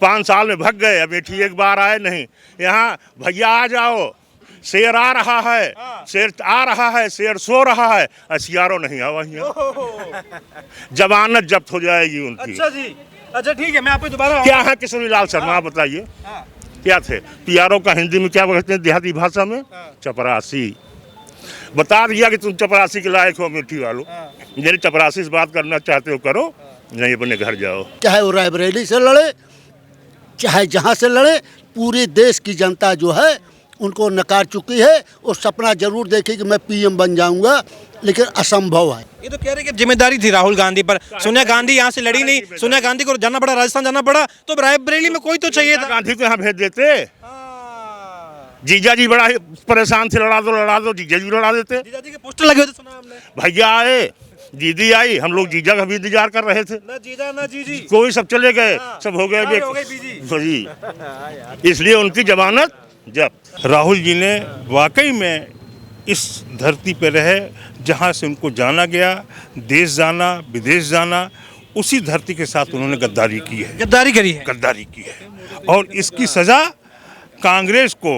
5 साल में भग गए, अमेठी एक बार आए नहीं। यहाँ भैया आ जाओ, शेर आ रहा है, शेर आ रहा है, शेर सो रहा है, असियारो नहीं आवा यहाँ। जमानत जब्त हो जाएगी उनकी। अच्छा जी, अच्छा ठीक है, मैं आपको दोबारा क्या है किशोरी लाल शर्मा, बताइए क्या थे? पीआरओ का हिंदी में क्या कहते हैं देहाती भाषा में? चपरासी। बता दिया कि तुम चपरासी के लायक हो अमेठी वालों। मेरे चपरासी से बात करना चाहते हो करो, नहीं अपने घर जाओ। चाहे वो रायबरेली से लड़े, चाहे जहाँ से लड़े, पूरे देश की जनता जो है उनको नकार चुकी है। और सपना जरूर देखे कि मैं पीएम बन जाऊंगा, लेकिन असंभव है। ये तो कह रहे हैं कि जिम्मेदारी थी राहुल गांधी पर। सोनिया गांधी यहाँ से लड़ी नहीं, सोनिया गांधी को जाना पड़ा, राजस्थान जाना पड़ा, तो रायबरेली में कोई तो चाहिए था। गांधी को यहाँ भेज देते। जीजा जी बड़ा परेशान थे, लड़ा दो, जीजा जी लड़ा देते। जीजा जी के पोस्टर लगे होते, सुना हमने। भैया आए, दीदी आई, हम लोग जीजा का भी इंतजार कर रहे थे। ना जीजा ना जीजी, कोई सब चले गए, सब हो गए जी। इसलिए उनकी जमानत जब्त। राहुल जी ने वाकई में इस धरती पर रहे जहाँ से उनको जाना गया, देश जाना, विदेश जाना, उसी धरती के साथ उन्होंने गद्दारी की है। गद्दारी करी है, गद्दारी की है और इसकी सजा कांग्रेस को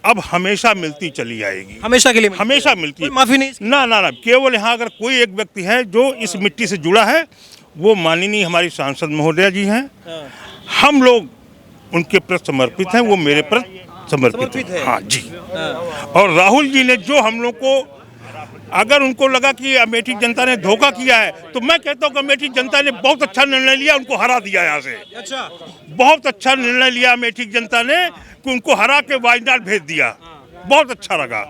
अब हमेशा मिलती चली आएगी। हमेशा के लिए हमेशा मिलती है, माफी नहीं। ना केवल यहाँ अगर कोई एक व्यक्ति है जो इस मिट्टी से जुड़ा है, वो माननीय हमारी सांसद महोदया जी हैं। हम लोग उनके प्रति समर्पित हैं, वो मेरे प्रति समर्पित है। हाँ जी। और राहुल जी ने जो हम लोग को, अगर उनको लगा कि अमेठी जनता ने धोखा किया है, तो मैं कहता हूँ कि अमेठी जनता ने बहुत अच्छा निर्णय लिया, उनको हरा दिया यहाँ से। अच्छा, बहुत अच्छा निर्णय लिया अमेठी जनता ने कि उनको हरा के वायनाड भेज दिया। बहुत अच्छा लगा।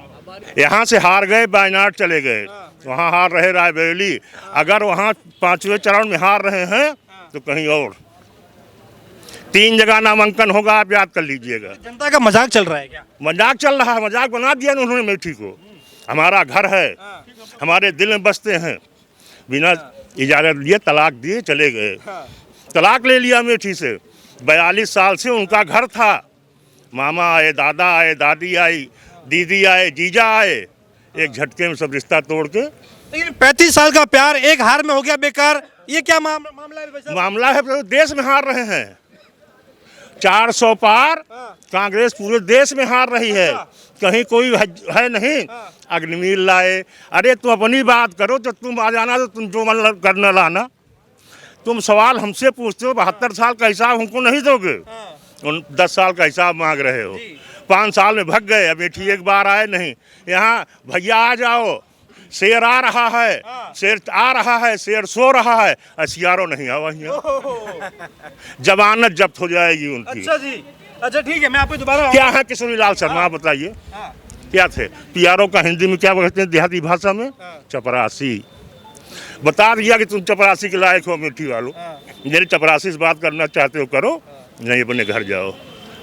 यहाँ से हार गए, वायनाड चले गए, वहाँ हार रहे रायबरेली। अगर वहाँ 5वें चरण में हार रहे हैं तो कहीं और 3 जगह नामांकन होगा, आप याद कर लीजिएगा। जनता का मजाक चल रहा है क्या? मजाक चल रहा है, मजाक बना दिया उन्होंने अमेठी को। हमारा घर है, हमारे दिल में बसते हैं, बिना इजाजत लिए तलाक दिए चले गए। तलाक ले लिया अमेठी से। 42 साल से उनका घर था। मामा आए, दादा आए, दादी आई, दीदी आए, जीजा आए, एक झटके में सब रिश्ता तोड़ के। लेकिन 35 साल का प्यार एक हार में हो गया बेकार, ये क्या मामला है? मामला है, देश में हार रहे हैं। 400 पार कांग्रेस पूरे देश में हार रही है, कहीं कोई है नहीं। अग्निवीर लाए, अरे तुम अपनी बात करो, तो तुम आ जाना, तो तुम जो मतलब करना लाना। तुम सवाल हमसे पूछते हो, 72 साल का हिसाब हमको नहीं दोगे, 10 साल का हिसाब मांग रहे हो। 5 साल में भग गए, अमेठी एक बार आए नहीं। यहाँ भैया आ जाओ, शेर आ रहा है, शेर आ रहा है, शेर सो रहा है, असियारो नहीं आवा यहाँ। जमानत जब्त हो जाएगी उनकी। अच्छा जी, अच्छा ठीक है, मैं आपको दोबारा। क्या है किशोरी लाल शर्मा, बताइए क्या थे? पीआरओ का हिंदी में क्या कहते हैं देहाती भाषा में? चपरासी। बता दिया कि तुम चपरासी के लायक हो अमेठी वालों। मेरे चपरासी से बात करना चाहते हो करो, नहीं अपने घर जाओ।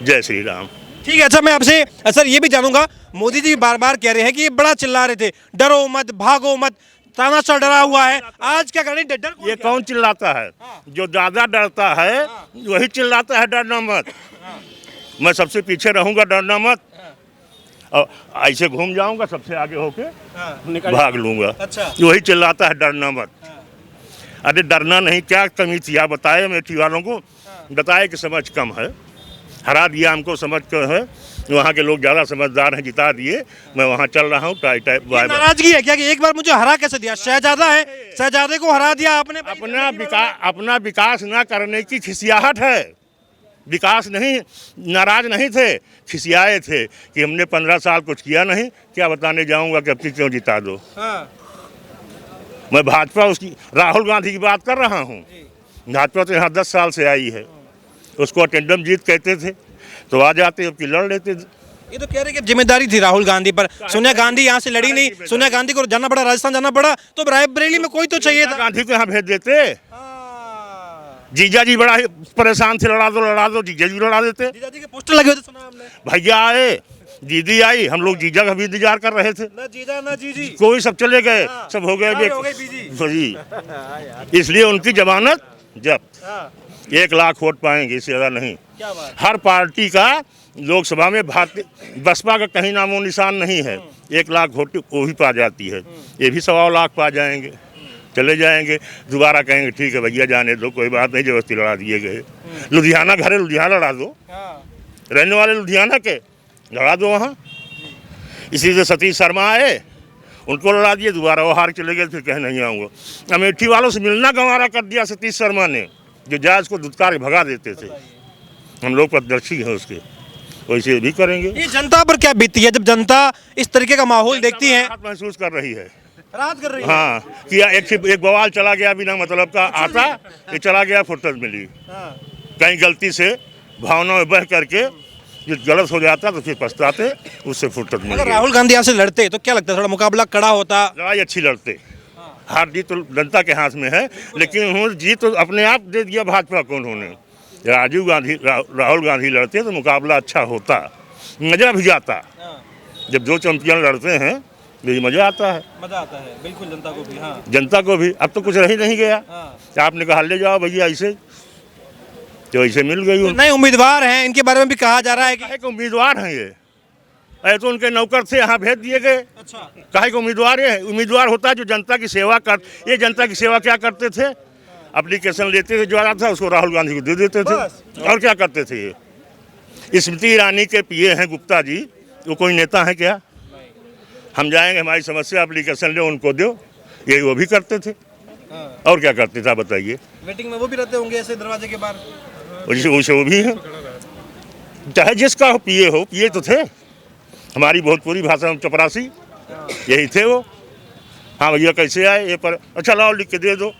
जय श्री राम। ठीक है। अच्छा, मैं आपसे सर ये भी जानूंगा, मोदी जी बार बार कह रहे हैं कि ये बड़ा चिल्ला रहे थे, डरो मत, भागो मत, तानाशाह डरा हुआ है, आज क्या करें? डर ये कौन चिल्लाता है? जो ज्यादा डरता है वही चिल्लाता है डरना मत। मैं सबसे पीछे रहूंगा, डरना मत, और ऐसे घूम जाऊंगा, सबसे आगे होके भाग लूंगा। अच्छा, वही चिल्लाता है डरना मत। अरे डरना नहीं, क्या कमी थी आप बताए अमेठी वालों को? बताए कि समझ कम है, हरा दिया हमको, समझ कर है। वहाँ के लोग ज़्यादा समझदार हैं, जिता दिए। मैं वहाँ चल रहा हूँ, नाराजगी है क्या कि एक बार मुझे हरा कैसे दिया? शहजादा है, शहजादे को हरा दिया आपने। अपना विकास ना करने की खिसियाहट है। विकास नहीं, नाराज नहीं थे, खिसियाए थे कि हमने 15 साल कुछ किया नहीं। क्या बताने जाऊँगा कि अब की क्यों जिता दो। मैं भाजपा, उसकी राहुल गांधी की बात कर रहा हूँ। भाजपा तो यहाँ 10 साल से आई है, उसको अटेंडम जीत कहते थे, तो आ जाते, अब की लड़ लेते थे। ये तो कह रहे हैं कि जिम्मेदारी थी राहुल गांधी पर। सोनिया गांधी यहाँ से लड़ी नहीं, सोनिया गांधी को जाना पड़ा, राजस्थान जाना पड़ा, तो रायबरेली में कोई तो चाहिए था। गांधी को यहाँ भेज देते। जीजा जी बड़ा परेशान थे, लड़ा दो, जीजा जी लड़ा देते। जीजा जी के पोस्टर लगे होते, सुना हमने। भैया आए, दीदी आई, हम लोग जीजा का भी इंतजार कर रहे थे। ना जीजा ना जीजी, कोई सब चले गए, सब हो गए जी। इसलिए उनकी जमानत जब्त। 1 लाख वोट पाएंगे, इससे ज्यादा नहीं। क्या बात? हर पार्टी का लोकसभा में भारतीय बसपा का कहीं नामो निशान नहीं है। 1 लाख वोट वो भी पा जाती है, ये भी 1.25 लाख पा जाएंगे। चले जाएंगे, दोबारा कहेंगे ठीक है भैया जाने दो, कोई बात नहीं, जबरदस्ती लड़ा दिए गए। लुधियाना घर है, लुधियाना लड़ा दो, रहने वाले लुधियाना के, लड़ा दो वहाँ। इसी से सतीश शर्मा आए, उनको लड़ा दिए, दोबारा वो हार चले गए, फिर कहे नहीं आऊँगा। अमेठी वालों से मिलना गंवारा कर दिया सतीश शर्मा ने, जो जज को धुतकार के भगा देते थे। हम लोग प्रदर्शी हैं उसके, वैसे भी करेंगे। ये जनता पर क्या बीती है जब जनता इस तरीके का माहौल देखती है? राहत महसूस कर रही है, राहत कर रही है। हाँ, कि एक बवाल चला गया बिना मतलब का, आता ये चला गया, फुर्सत मिली। कहीं गलती से भावना में बह करके जो गलत हो जाता तो फिर पछताते, उससे फुर्सत मिली। अगर राहुल गांधी आपसे लड़ते तो क्या लगता है, थोड़ा मुकाबला कड़ा होता? लड़ाई अच्छी लड़ते, हार जीत तो जनता के हाथ में है, लेकिन उन्होंने जीत तो अपने आप दे दिया भाजपा को। उन्होंने राजीव गांधी राहुल गांधी लड़ते तो मुकाबला अच्छा होता, मजा भी जाता। जब दो चैंपियन लड़ते हैं तो मजा आता है, मजा आता है बिल्कुल, जनता को भी। हाँ, जनता को भी। अब तो कुछ रह ही नहीं गया। आपने कहा ले जाओ भैया ऐसे, तो ऐसे मिल गई। नए उम्मीदवार हैं, इनके बारे में भी कहा जा रहा है कि काहे के उम्मीदवार हैं ये? ऐसे तो उनके नौकर से यहाँ भेज दिए गए। अच्छा, काहे के उम्मीदवार है? उम्मीदवार होता है जो जनता की सेवा कर। ये जनता की सेवा क्या करते थे? एप्लीकेशन लेते थे, जो आ रहा था उसको राहुल गांधी को दे देते थे, और क्या करते थे ये? स्मृति ईरानी के पीए हैं गुप्ता जी, वो कोई नेता है क्या? हम जाएंगे, हमारी समस्या एप्लीकेशन ले, उनको दो, यही वो भी करते थे। और क्या करते थे बताइए? मीटिंग में वो भी रहते होंगे ऐसे दरवाजे के बाहर। वैसे वो भी है, चाहे जिसका हो, पीए तो थे। हमारी भोजपुरी भाषा में चपरासी यही थे वो। हाँ भैया कैसे आए ये पर, अच्छा लाओ लिख के दे दो,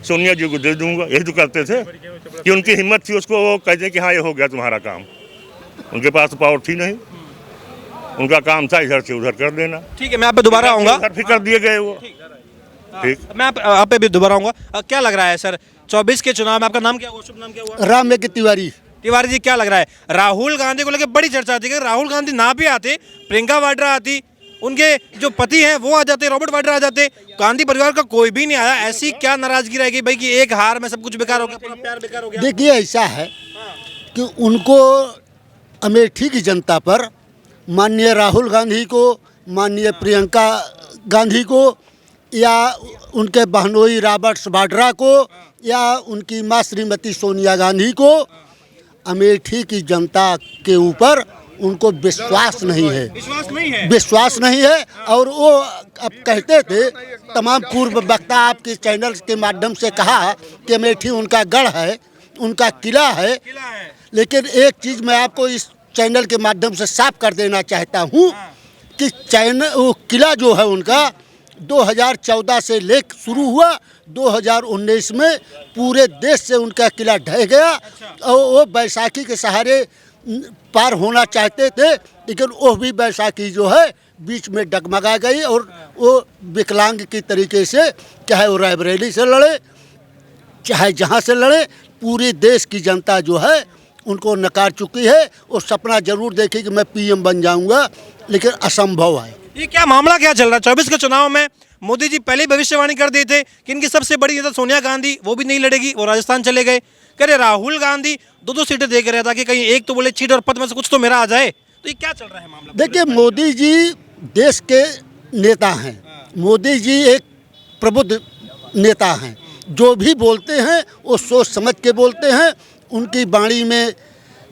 सोनिया जी को दे दूंगा, यही तो करते थे। कि उनकी हिम्मत थी, उसको वो कहते कि हाँ ये हो गया तुम्हारा काम। उनके पास तो पावर थी नहीं, उनका काम था इधर से उधर कर देना। ठीक है, मैं आप पे दोबारा आऊंगा। फिर कर दिए गए वो। ठीक, मैं आप पे भी दोबारा आऊंगा। क्या लग रहा है सर 24 के चुनाव में, आपका नाम क्या हुआ, शुभ नाम क्या हुआ? राम के तिवारी। तिवारी जी, क्या लग रहा है? राहुल गांधी को लेकर बड़ी चर्चा थी कि राहुल गांधी ना भी आते, प्रियंका वाड्रा आती, उनके जो पति हैं वो आ जाते, रॉबर्ट वाड्रा आ जाते, गांधी परिवार का कोई भी नहीं आया। ऐसी क्या नाराजगी रहेगी भाई कि एक हार में सब कुछ बेकार हो गया, पूरा प्यार बेकार हो गया? देखिए ऐसा है कि उनको अमेठी की जनता पर, माननीय राहुल गांधी को, माननीय प्रियंका गांधी को, या उनके बहनोई रॉबर्ट वाड्रा को, या उनकी माँ श्रीमती सोनिया गांधी को, अमेठी की जनता के ऊपर उनको विश्वास नहीं है। विश्वास नहीं है। और वो अब कहते थे, तमाम पूर्व वक्ता आपके चैनल के माध्यम से कहा कि अमेठी उनका गढ़ है, उनका किला है। लेकिन एक चीज़ मैं आपको इस चैनल के माध्यम से साफ कर देना चाहता हूँ कि वो किला जो है उनका 2014 से लेकर शुरू हुआ, 2019 में पूरे देश से उनका किला ढह गया। और वो बैसाखी के सहारे पार होना चाहते थे, लेकिन वो भी बैसाखी जो है बीच में डगमगा गई। और वो विकलांग की तरीके से, चाहे वो रायबरेली से लड़े, चाहे जहाँ से लड़े, पूरे देश की जनता जो है उनको नकार चुकी है। वो सपना जरूर देखे कि मैं पीएम बन जाऊंगा, लेकिन असंभव है। ये क्या मामला क्या चल रहा है? 24 के चुनाव में मोदी जी पहले ही भविष्यवाणी कर दिए थे कि इनकी सबसे बड़ी नेता सोनिया गांधी, वो भी नहीं लड़ेगी, वो राजस्थान चले गए। कह रहे राहुल गांधी दो सीटें दे रहा था कि कहीं एक तो बोले सीट और पद में से कुछ तो मेरा आ जाए। तो ये क्या चल रहा है मामला? देखिए, मोदी जी देश के नेता हैं, मोदी जी एक प्रबुद्ध नेता हैं। जो भी बोलते हैं वो सोच समझ के बोलते हैं। उनकी वाणी में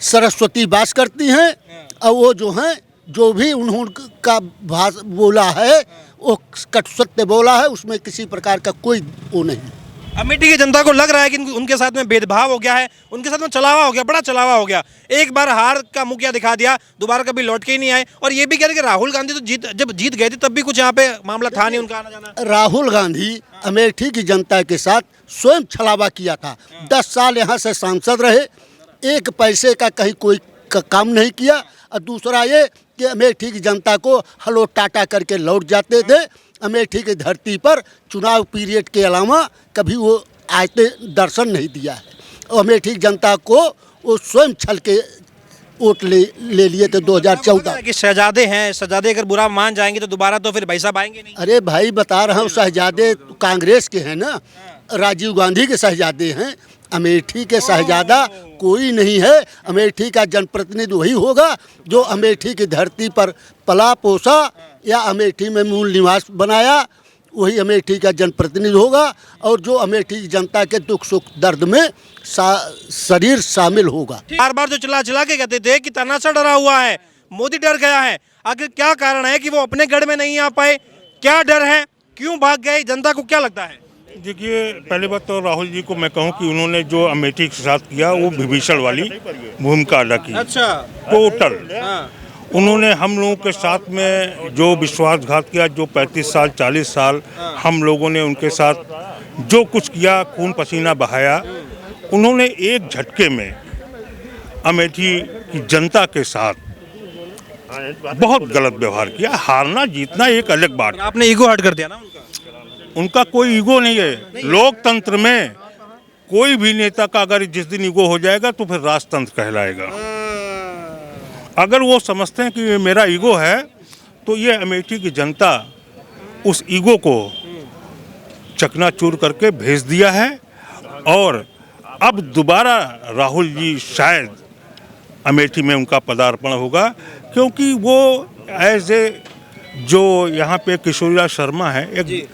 सरस्वती वास करती हैं। और वो जो हैं, जो भी उन्होंने बोला है वो कटु सत्य बोला है, उसमें किसी प्रकार का कोई वो नहीं। अमेठी की जनता को लग रहा है कि उनके साथ में भेदभाव हो गया है, उनके साथ में चलावा हो गया, बड़ा चलावा हो गया। एक बार हार का मुंह क्या दिखा दिया, दोबारा कभी लौट के ही नहीं आए। और ये भी कह रहे कि राहुल गांधी तो जब जीत गए थे तब भी कुछ यहाँ पे मामला था नहीं उनका आना जाना। राहुल गांधी अमेठी की जनता के साथ स्वयं छलावा किया था। 10 साल यहाँ से सांसद रहे, एक पैसे का कहीं कोई काम नहीं किया। और दूसरा ये कि अमेठी की जनता को हलो टाटा करके लौट जाते थे। अमेठी की धरती पर चुनाव पीरियड के अलावा कभी वो आते दर्शन नहीं दिया है। और अमेठी की जनता को वो स्वयं छल के वोट ले लिए थे 2014 कि शहजादे हैं, शहजादे अगर बुरा मान जाएंगे तो दोबारा तो फिर भाई साहब आएंगे नहीं। अरे भाई बता रहा हूँ, शहजादे कांग्रेस के हैं ना, राजीव गांधी के शहजादे हैं। अमेठी के शहजादा कोई नहीं है। अमेठी का जनप्रतिनिधि वही होगा जो अमेठी की धरती पर पला पोसा या अमेठी में मूल निवास बनाया, वही अमेठी का जनप्रतिनिधि होगा और जो अमेठी की जनता के दुख सुख दर्द में शरीर शामिल होगा। बार बार जो चिल्ला चिल्ला के कहते थे कि तानाशाह डरा हुआ है, मोदी डर गया है, आखिर क्या कारण है कि वो अपने गढ़ में नहीं आ पाए? क्या डर है, क्यों भाग गए, जनता को क्या लगता है? देखिए, पहली बात तो राहुल जी को मैं कहूं कि उन्होंने जो अमेठी के साथ किया वो विभीषण वाली भूमिका अदा की। अच्छा, टोटल हाँ, उन्होंने हम लोगों के साथ में जो विश्वासघात किया, जो 35 साल 40 साल हम लोगों ने उनके साथ जो कुछ किया, खून पसीना बहाया, उन्होंने एक झटके में अमेठी की जनता के साथ बहुत गलत व्यवहार किया। हारना जीतना एक अलग बात है, आपने ईगो हर्ट कर दिया ना उनका। उनका कोई ईगो नहीं है। लोकतंत्र में कोई भी नेता का अगर जिस दिन ईगो हो जाएगा तो फिर राजतंत्र कहलाएगा। अगर वो समझते हैं कि ये मेरा ईगो है तो ये अमेठी की जनता उस ईगो को चकनाचूर करके भेज दिया है। और अब दोबारा राहुल जी शायद अमेठी में उनका पदार्पण होगा, क्योंकि वो एज ए जो यहाँ पे किशोरीलाल शर्मा है, एक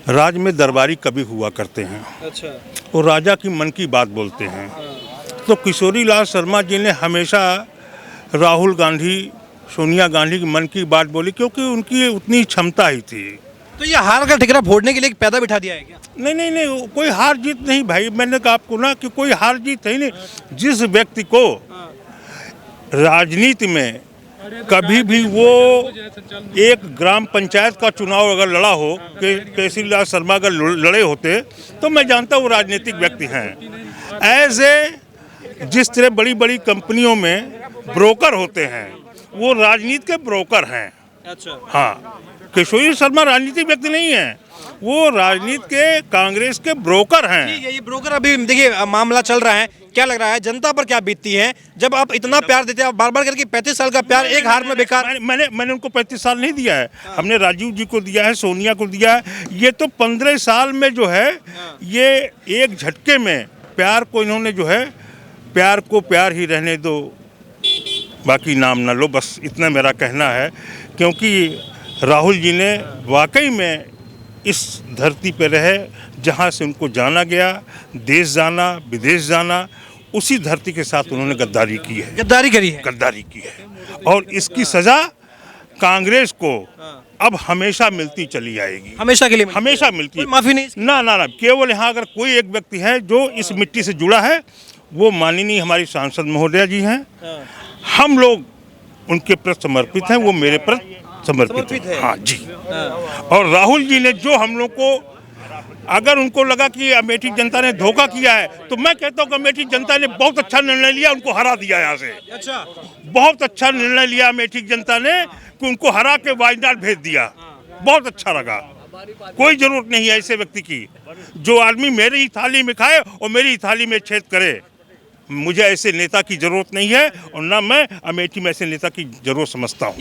राज में दरबारी कवि हुआ करते हैं। अच्छा, वो राजा की मन की बात बोलते हैं। तो किशोरीलाल शर्मा जी ने हमेशा राहुल गांधी, सोनिया गांधी की मन की बात बोली, क्योंकि उनकी उतनी क्षमता ही थी। तो ये हार का ठिकरा फोड़ने के लिए एक पैदा बिठा दिया है क्या? नहीं नहीं नहीं, कोई हार जीत नहीं भाई। मैंने कहा आपको ना कि कोई हार जीत है ही नहीं। जिस व्यक्ति को राजनीति में कभी भी वो एक ग्राम पंचायत का चुनाव अगर लड़ा हो, केसरीलाल शर्मा अगर लड़े होते तो मैं जानता हूँ वो राजनीतिक व्यक्ति हैं। एज ए जिस तरह बड़ी बड़ी कंपनियों में ब्रोकर होते हैं, वो राजनीति के ब्रोकर हैं। अच्छा, हाँ, किशोरी शर्मा राजनीतिक व्यक्ति नहीं है, वो राजनीति के कांग्रेस के ब्रोकर हैं। ठीक है, ये ब्रोकर अभी देखिए मामला चल रहा है, क्या लग रहा है जनता पर क्या बीतती है जब आप इतना प्यार देते हैं? बार बार करके 35 साल का प्यार एक हार में बेकार। मैंने उनको 35 साल नहीं दिया है। हमने राजीव जी को दिया है, सोनिया को दिया है। ये तो 15 साल में जो है, ये एक झटके में प्यार को इन्होंने जो है, प्यार को प्यार ही रहने दो, बाकी नाम ना लो, बस इतना मेरा कहना है। क्योंकि राहुल जी ने वाकई में इस धरती पर रहे जहाँ से उनको जाना गया, देश जाना, विदेश जाना, उसी धरती के साथ उन्होंने गद्दारी की है। गद्दारी करी है, गद्दारी की है। और इसकी सज़ा कांग्रेस को अब हमेशा मिलती चली आएगी। हमेशा के लिए हमेशा मिलती है, माफी नहीं। ना ना ना। केवल यहाँ अगर कोई एक व्यक्ति है जो इस मिट्टी से जुड़ा है, वो माननीय हमारी सांसद महोदया जी हैं। हम लोग उनके प्रति समर्पित हैं, वो मेरे प्रति समर्पित है। हाँ जी। और राहुल जी ने जो हम लोग को, अगर उनको लगा कि अमेठी जनता ने धोखा किया है, तो मैं कहता हूँ कि अमेठी जनता ने बहुत अच्छा निर्णय लिया, उनको हरा दिया यहाँ से। अच्छा, बहुत अच्छा निर्णय लिया अमेठी जनता ने कि उनको हरा के वायनाड भेज दिया। बहुत अच्छा लगा। कोई जरूरत नहीं है ऐसे व्यक्ति की जो आदमी मेरी ही थाली में खाए और मेरी ही थाली में छेद करे। मुझे ऐसे नेता की जरूरत नहीं है, और ना मैं अमेठी में ऐसे नेता की जरूरत समझता हूँ।